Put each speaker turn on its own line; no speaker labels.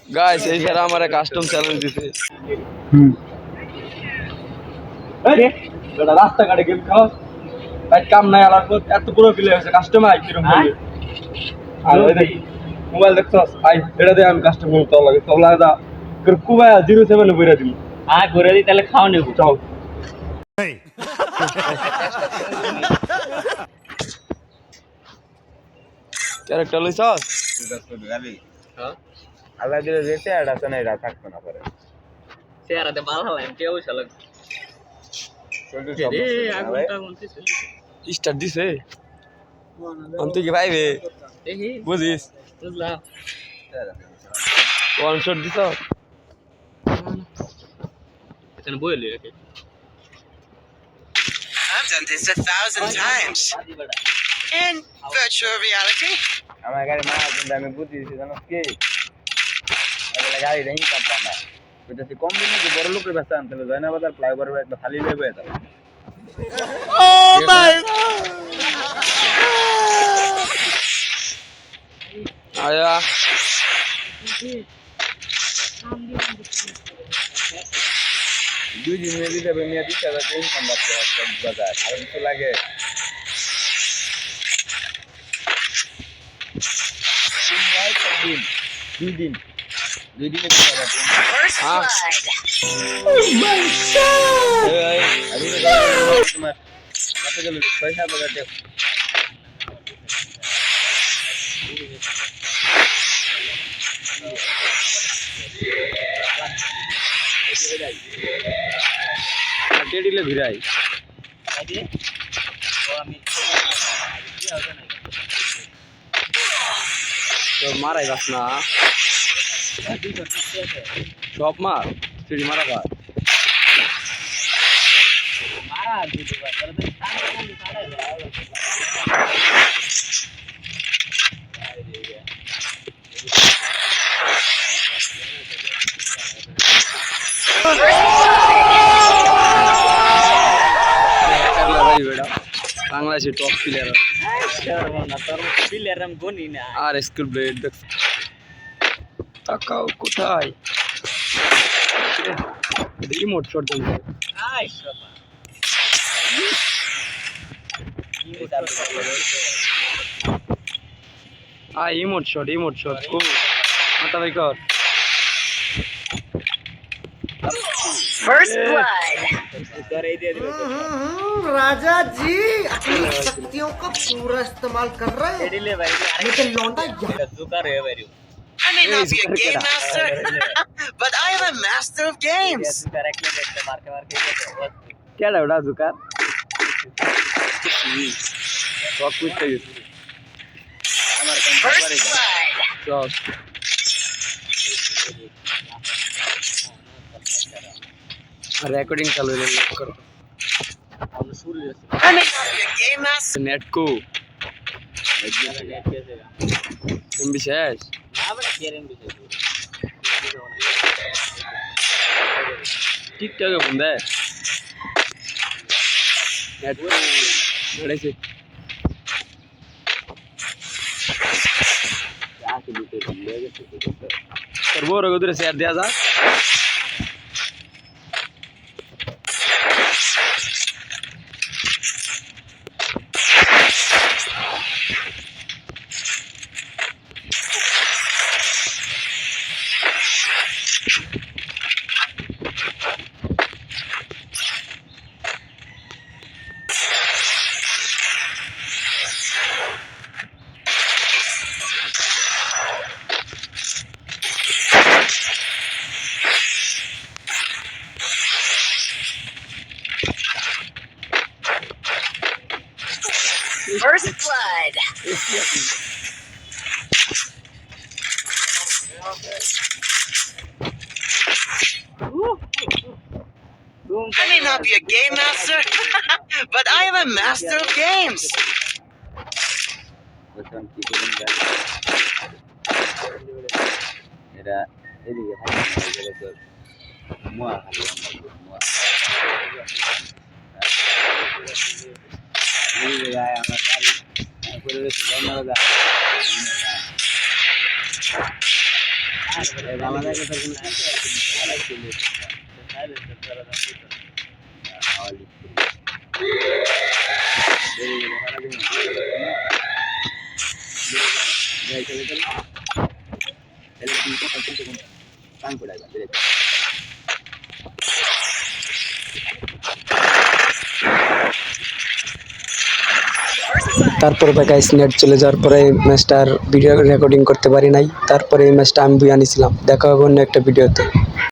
Guys এই যারা আমারে কাস্টম চ্যালেঞ্জ দিছে
আরে বেটা রাস্তাঘাটে গেম খাও ভাই কাম নাই আলার পর এত বড় প্লে হয়েছে কাস্টমার কিরকম হবে আর ওই দেখি মোবাইল দেখছস আই এটা দিয়ে আমি কাস্টমার তো লাগে তো লাগে দা কুবা 07 এ বইরা দিই
হ্যাঁ করে দিই তাহলে খাওয়া নেব
চল
ক্যারেক্টার লইছস
হ্যাঁ
আল্লাহ দিলে যেতে আর আছে না এটা থাকতো না পরে
চেহারাতে ভালো হয় কেউ শালা রে আগুনটা কোনতে ছিল
স্টার দিছে অন্ত কি ভাইবে
দেখি
বুঝিস
বুঝলাম
ওয়ান শট দিছ
এখানে বইলে রেখে
I've done this 1,000 times in virtual reality.
আমার গাড়ি মারা কিন্তু আমি বুদ্ধি দিছি জানো কি আরে গাড়ি রেঞ্জ করতাম না বুঝতে কম দিনে যে বড় লোকের ব্যস্ত আনতে হলো জয়না বাজার ফ্লাইওভারের একটা খালি লেবে এটা
আয়া
দুই দিন মেয়ে দিতে হবে মেয়ে দিতে হবে ইনকাম বাড়তে বাজার আর কিছু লাগে দুই দিন দুই দিনে
First blood.
তোমার কত গেল 6-7 টাকা
টেডিলে ভিড়াই তো মারাই বাস না সব মার সিঁড়ি মারা ভাই
মারা দিতে পারে
বাংলাদেশি টপ প্লেয়ার
না তোর প্লেয়ার আমি গনি না
আর স্কুল ব্লেড দেখ তাকাও কোথায় রিমোট শট দেন
আই শালা
ইমোট শট কো মাথা ভাই কর
First blood.
তোর এই দিয়ে দিল
राजा जी अपनी शक्तियों का पूरा इस्तेमाल कर रहे हैं
টেডিলে ভাই
लेकिन लौंडा
এটা জুকার হয়ে বাইরে
I may not be a game master, but I am a master of games.
জুকার একটা দেখতে মারকে মারকে
কেডা ওটা জুকার সব কুইতে গেছে
আমার
First blood.
সব রেকর্ডিং চালু করো
আমরা শুরু হয়েছে
I may not be a game master.
Net co MB শেষ
আমরা কেরেন দিতে
টিকটকে ফোন দেয় নেট নড়েছে
আকে দিতে দিয়ে গেছে
তোর বড় গদরে শেয়ার দেয়া যা
First blood. I may not be a game master, but I am a master of games.
বলছিলাম কি করুন এটা এদিকে মুয়া খালি মুয়া আমার গাড়ি করে রয়েছে ধন্যবাদ
আলাদা কথা কোনো সাইলেন্সার ছাড়া দাম দিত
তারপরে গাইস নেট চলে যাওয়ার পরে ম্যাচটার ভিডিও রেকর্ডিং করতে পারি নাই। তারপরে এই ম্যাচটা আমি বুঝে আনিছিলাম। দেখা হবে অন্য একটা ভিডিওতে।